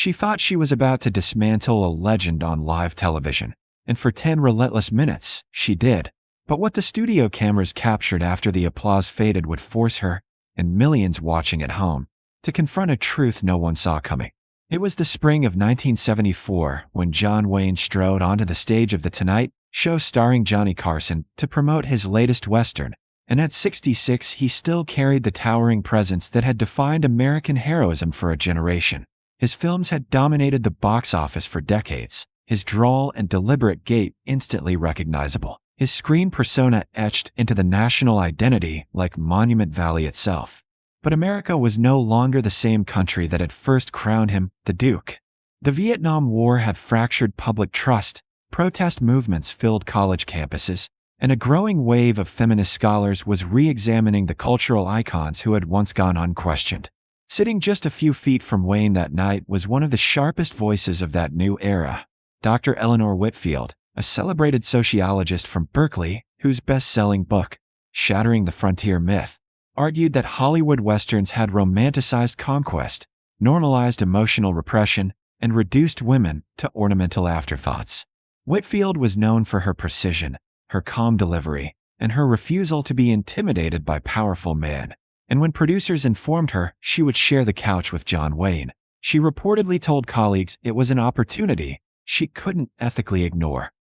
She thought she was about to dismantle a legend on live television, and for 10 relentless minutes, she did. But what the studio cameras captured after the applause faded would force her, and millions watching at home, to confront a truth no one saw coming. It was the spring of 1974 when John Wayne strode onto the stage of The Tonight Show starring Johnny Carson to promote his latest Western, and at 66 he still carried the towering presence that had defined American heroism for a generation. His films had dominated the box office for decades, his drawl and deliberate gait instantly recognizable, his screen persona etched into the national identity like Monument Valley itself. But America was no longer the same country that had first crowned him the Duke. The Vietnam War had fractured public trust, protest movements filled college campuses, and a growing wave of feminist scholars was re-examining the cultural icons who had once gone unquestioned. Sitting just a few feet from Wayne that night was one of the sharpest voices of that new era, Dr. Eleanor Whitfield, a celebrated sociologist from Berkeley, whose best-selling book, Shattering the Frontier Myth, argued that Hollywood westerns had romanticized conquest, normalized emotional repression, and reduced women to ornamental afterthoughts. Whitfield was known for her precision, her calm delivery, and her refusal to be intimidated by powerful men. And when producers informed her she would share the couch with John Wayne, she reportedly told colleagues it was an opportunity she couldn't ethically ignore.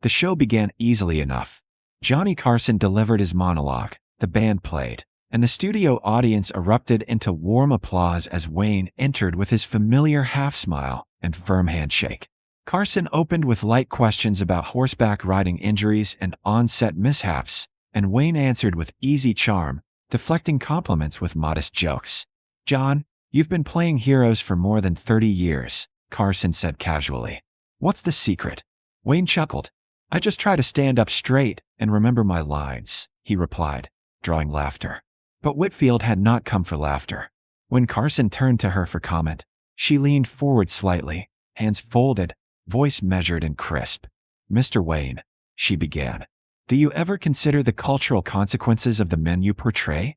The show began easily enough. Johnny Carson delivered his monologue, the band played, and the studio audience erupted into warm applause as Wayne entered with his familiar half-smile and firm handshake. Carson opened with light questions about horseback riding injuries and on-set mishaps, and Wayne answered with easy charm, deflecting compliments with modest jokes. "John, you've been playing heroes for more than 30 years, Carson said casually. "What's the secret?" Wayne chuckled. "I just try to stand up straight and remember my lines," he replied, drawing laughter. But Whitfield had not come for laughter. When Carson turned to her for comment, she leaned forward slightly, hands folded, voice measured and crisp. "Mr. Wayne," she began, "do you ever consider the cultural consequences of the men you portray?"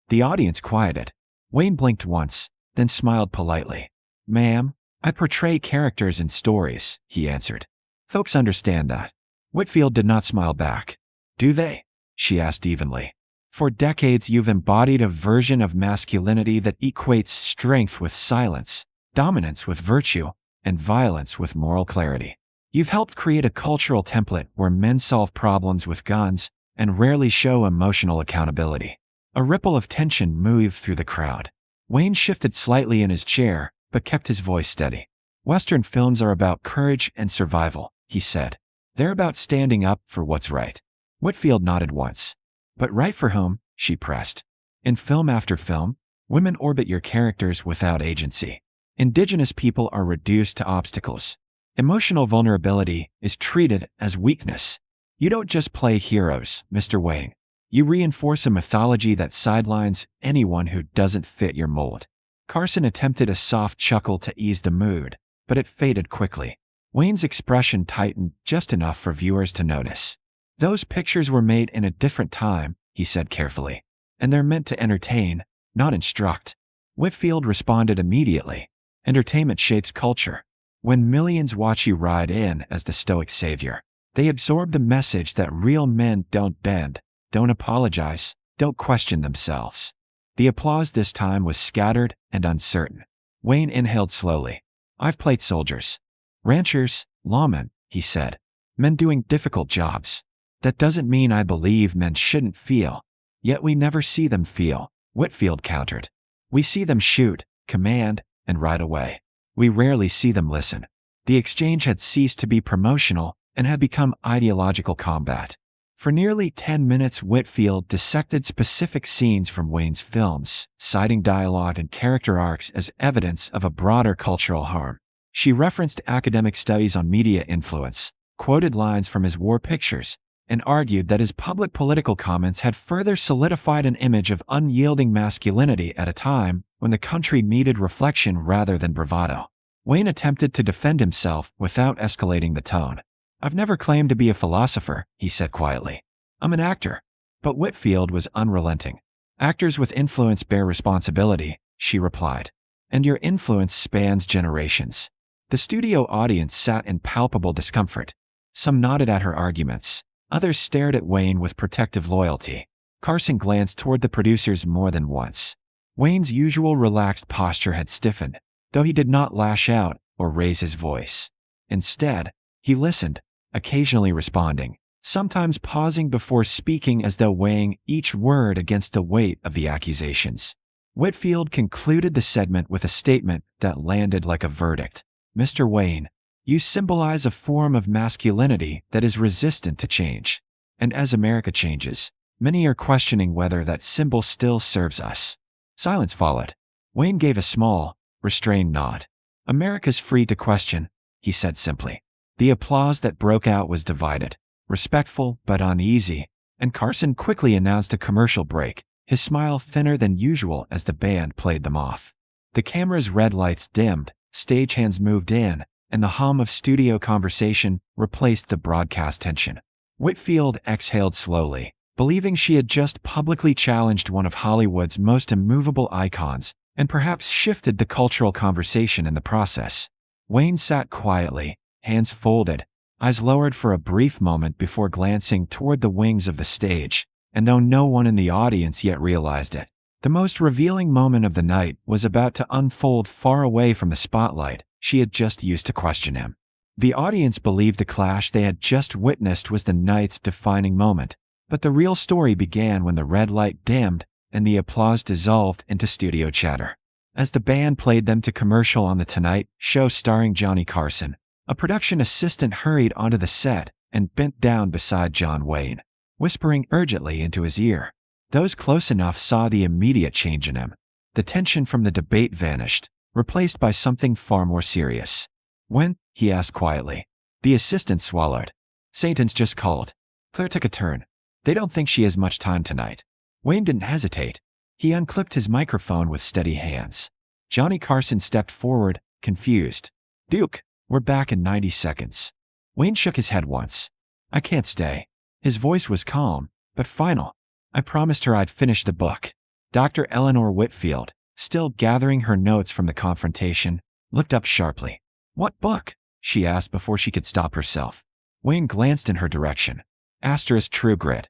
The audience quieted. Wayne blinked once, then smiled politely. "Ma'am, I portray characters in stories," he answered. "Folks understand that." Whitfield did not smile back. "Do they?" she asked evenly. "For decades you've embodied a version of masculinity that equates strength with silence, dominance with virtue, and violence with moral clarity. You've helped create a cultural template where men solve problems with guns and rarely show emotional accountability." A ripple of tension moved through the crowd. Wayne shifted slightly in his chair, but kept his voice steady. "Western films are about courage and survival," he said. "They're about standing up for what's right." Whitfield nodded once. "But right for whom?" she pressed. "In film after film, women orbit your characters without agency. Indigenous people are reduced to obstacles. Emotional vulnerability is treated as weakness. You don't just play heroes, Mr. Wayne. You reinforce a mythology that sidelines anyone who doesn't fit your mold." Carson attempted a soft chuckle to ease the mood, but it faded quickly. Wayne's expression tightened just enough for viewers to notice. "Those pictures were made in a different time," he said carefully, "and they're meant to entertain, not instruct." Whitfield responded immediately. "Entertainment shapes culture. When millions watch you ride in as the stoic savior, they absorb the message that real men don't bend, don't apologize, don't question themselves." The applause this time was scattered and uncertain. Wayne inhaled slowly. "I've played soldiers, ranchers, lawmen," he said. "Men doing difficult jobs. That doesn't mean I believe men shouldn't feel. Yet we never see them feel," Whitfield countered. "We see them shoot, command, and ride away. We rarely see them listen." The exchange had ceased to be promotional and had become ideological combat. For nearly 10 minutes, Whitfield dissected specific scenes from Wayne's films, citing dialogue and character arcs as evidence of a broader cultural harm. She referenced academic studies on media influence, quoted lines from his war pictures, and argued that his public political comments had further solidified an image of unyielding masculinity at a time when the country needed reflection rather than bravado. Wayne attempted to defend himself without escalating the tone. "I've never claimed to be a philosopher," he said quietly. "I'm an actor." But Whitfield was unrelenting. "Actors with influence bear responsibility," she replied. and your influence spans generations." The studio audience sat in palpable discomfort. Some nodded at her arguments. Others stared at Wayne with protective loyalty. Carson glanced toward the producers more than once. Wayne's usual relaxed posture had stiffened, though he did not lash out or raise his voice. Instead, he listened, occasionally responding, sometimes pausing before speaking as though weighing each word against the weight of the accusations. Whitfield concluded the segment with a statement that landed like a verdict. "Mr. Wayne, you symbolize a form of masculinity that is resistant to change. And as America changes, many are questioning whether that symbol still serves us." Silence followed. Wayne gave a small, restrained nod. "America's free to question," he said simply. The applause that broke out was divided, respectful but uneasy, and Carson quickly announced a commercial break, his smile thinner than usual as the band played them off. The camera's red lights dimmed, stagehands moved in, and the hum of studio conversation replaced the broadcast tension. Whitfield exhaled slowly, believing she had just publicly challenged one of Hollywood's most immovable icons, and perhaps shifted the cultural conversation in the process. Wayne sat quietly, hands folded, eyes lowered for a brief moment before glancing toward the wings of the stage, and though no one in the audience yet realized it, the most revealing moment of the night was about to unfold far away from the spotlight she had just used to question him. The audience believed the clash they had just witnessed was the night's defining moment, but the real story began when the red light dimmed and the applause dissolved into studio chatter. As the band played them to commercial on The Tonight Show starring Johnny Carson, a production assistant hurried onto the set and bent down beside John Wayne, whispering urgently into his ear. Those close enough saw the immediate change in him. The tension from the debate vanished, replaced by something far more serious. "When?" he asked quietly. The assistant swallowed. "Satan's just called." Claire took a turn. "They don't think she has much time tonight." Wayne didn't hesitate. He unclipped his microphone with steady hands. Johnny Carson stepped forward, confused. "Duke, we're back in 90 seconds." Wayne shook his head once. "I can't stay." His voice was calm, but final. "I promised her I'd finish the book." Dr. Eleanor Whitfield, still gathering her notes from the confrontation, looked up sharply. "What book?" she asked before she could stop herself. Wayne glanced in her direction. "True Grit."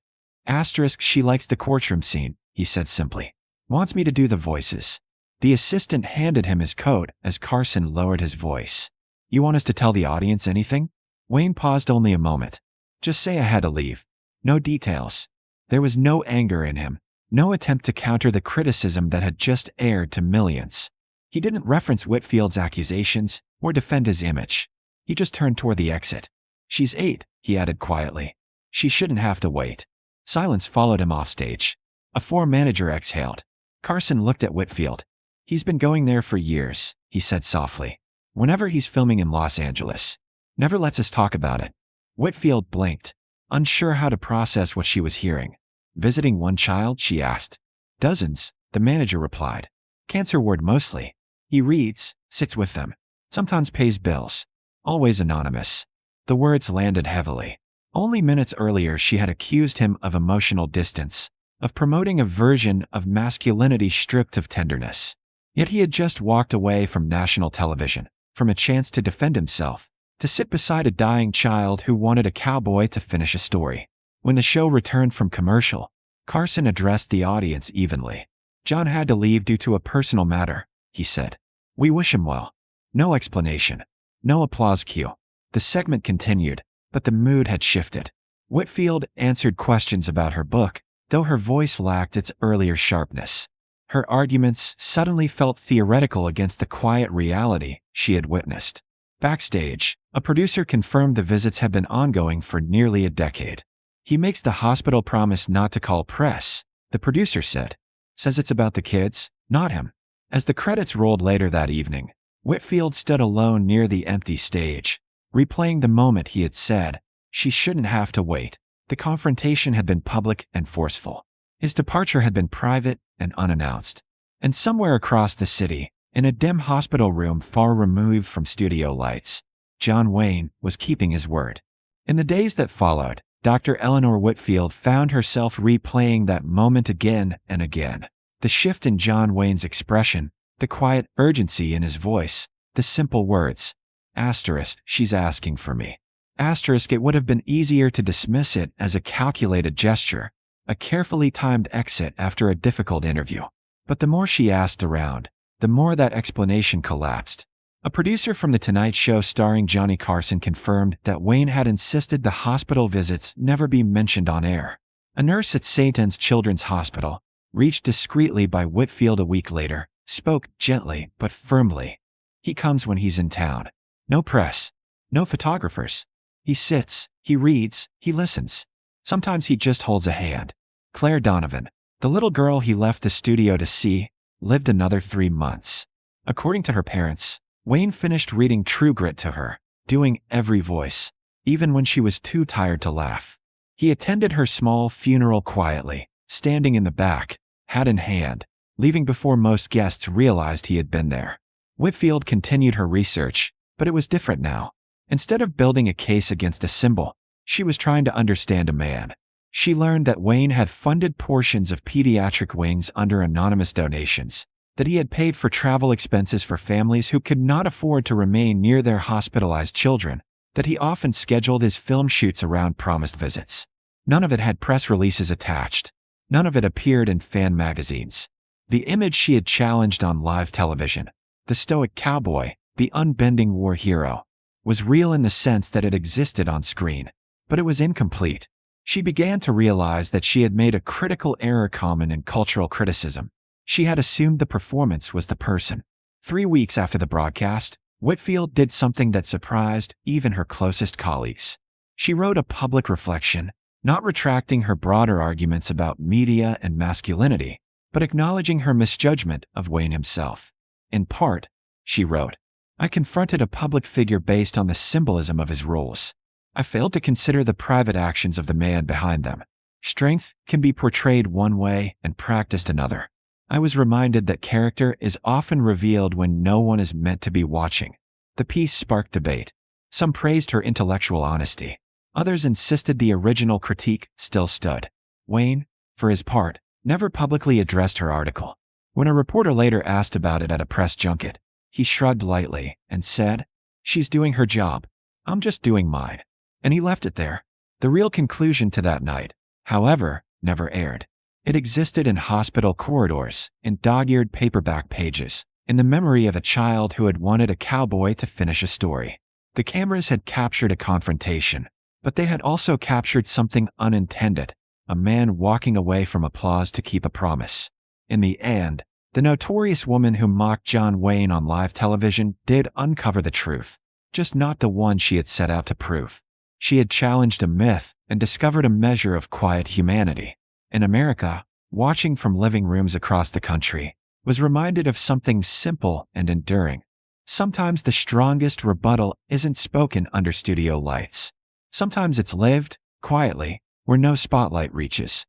"She likes the courtroom scene," he said simply. "Wants me to do the voices." The assistant handed him his coat as Carson lowered his voice. "You want us to tell the audience anything?" Wayne paused only a moment. "Just say I had to leave. No details." There was no anger in him, no attempt to counter the criticism that had just aired to millions. He didn't reference Whitfield's accusations or defend his image. He just turned toward the exit. "She's 8, he added quietly. "She shouldn't have to wait." Silence followed him offstage. A floor manager exhaled. Carson looked at Whitfield. "He's been going there for years," he said softly. "Whenever he's filming in Los Angeles. Never lets us talk about it." Whitfield blinked, unsure how to process what she was hearing. "Visiting one child?" she asked. "Dozens," the manager replied. "Cancer ward mostly. He reads, sits with them, sometimes pays bills. Always anonymous." The words landed heavily. Only minutes earlier she had accused him of emotional distance, of promoting a version of masculinity stripped of tenderness. Yet he had just walked away from national television, from a chance to defend himself, to sit beside a dying child who wanted a cowboy to finish a story. When the show returned from commercial, Carson addressed the audience evenly. "John had to leave due to a personal matter," he said. "We wish him well." No explanation. No applause cue. The segment continued, but the mood had shifted. Whitfield answered questions about her book, though her voice lacked its earlier sharpness. Her arguments suddenly felt theoretical against the quiet reality she had witnessed. Backstage, a producer confirmed the visits had been ongoing for nearly a decade. "He makes the hospital promise not to call press," the producer said. "Says it's about the kids, not him." As the credits rolled later that evening, Whitfield stood alone near the empty stage, replaying the moment he had said, "She shouldn't have to wait." The confrontation had been public and forceful. His departure had been private and unannounced. And somewhere across the city, in a dim hospital room far removed from studio lights, John Wayne was keeping his word. In the days that followed, Dr. Eleanor Whitfield found herself replaying that moment again and again. The shift in John Wayne's expression, The quiet urgency in his voice, the simple words. Asterisk, she's asking for me. Asterisk, it would have been easier to dismiss it as a calculated gesture, a carefully timed exit after a difficult interview. But the more she asked around, the more that explanation collapsed. A producer from The Tonight Show starring Johnny Carson confirmed that Wayne had insisted the hospital visits never be mentioned on air. A nurse at St. Anne's Children's Hospital, reached discreetly by Whitfield a week later, spoke gently but firmly. He comes when he's in town. No press. No photographers. He sits, he reads, he listens. Sometimes he just holds a hand. Claire Donovan, the little girl he left the studio to see, lived another 3 months. According to her parents, Wayne finished reading True Grit to her, doing every voice, even when she was too tired to laugh. He attended her small funeral quietly, standing in the back, hat in hand, leaving before most guests realized he had been there. Whitfield continued her research, but it was different now. Instead of building a case against a symbol, she was trying to understand a man. She learned that Wayne had funded portions of pediatric wings under anonymous donations, that he had paid for travel expenses for families who could not afford to remain near their hospitalized children, that he often scheduled his film shoots around promised visits. None of it had press releases attached. None of it appeared in fan magazines. The image she had challenged on live television, the stoic cowboy, the unbending war hero, was real in the sense that it existed on screen, but it was incomplete. She began to realize that she had made a critical error common in cultural criticism. She had assumed the performance was the person. 3 weeks after the broadcast, Whitfield did something that surprised even her closest colleagues. She wrote a public reflection, not retracting her broader arguments about media and masculinity, but acknowledging her misjudgment of Wayne himself. In part, she wrote, I confronted a public figure based on the symbolism of his roles. I failed to consider the private actions of the man behind them. Strength can be portrayed one way and practiced another. I was reminded that character is often revealed when no one is meant to be watching. The piece sparked debate. Some praised her intellectual honesty. Others insisted the original critique still stood. Wayne, for his part, never publicly addressed her article. When a reporter later asked about it at a press junket, he shrugged lightly and said, She's doing her job. I'm just doing mine. And he left it there. The real conclusion to that night, however, never aired. It existed in hospital corridors, in dog-eared paperback pages, in the memory of a child who had wanted a cowboy to finish a story. The cameras had captured a confrontation, but they had also captured something unintended, a man walking away from applause to keep a promise. In the end, the notorious woman who mocked John Wayne on live television did uncover the truth, just not the one she had set out to prove. She had challenged a myth and discovered a measure of quiet humanity. In America, watching from living rooms across the country, was reminded of something simple and enduring. Sometimes the strongest rebuttal isn't spoken under studio lights. Sometimes it's lived, quietly, where no spotlight reaches.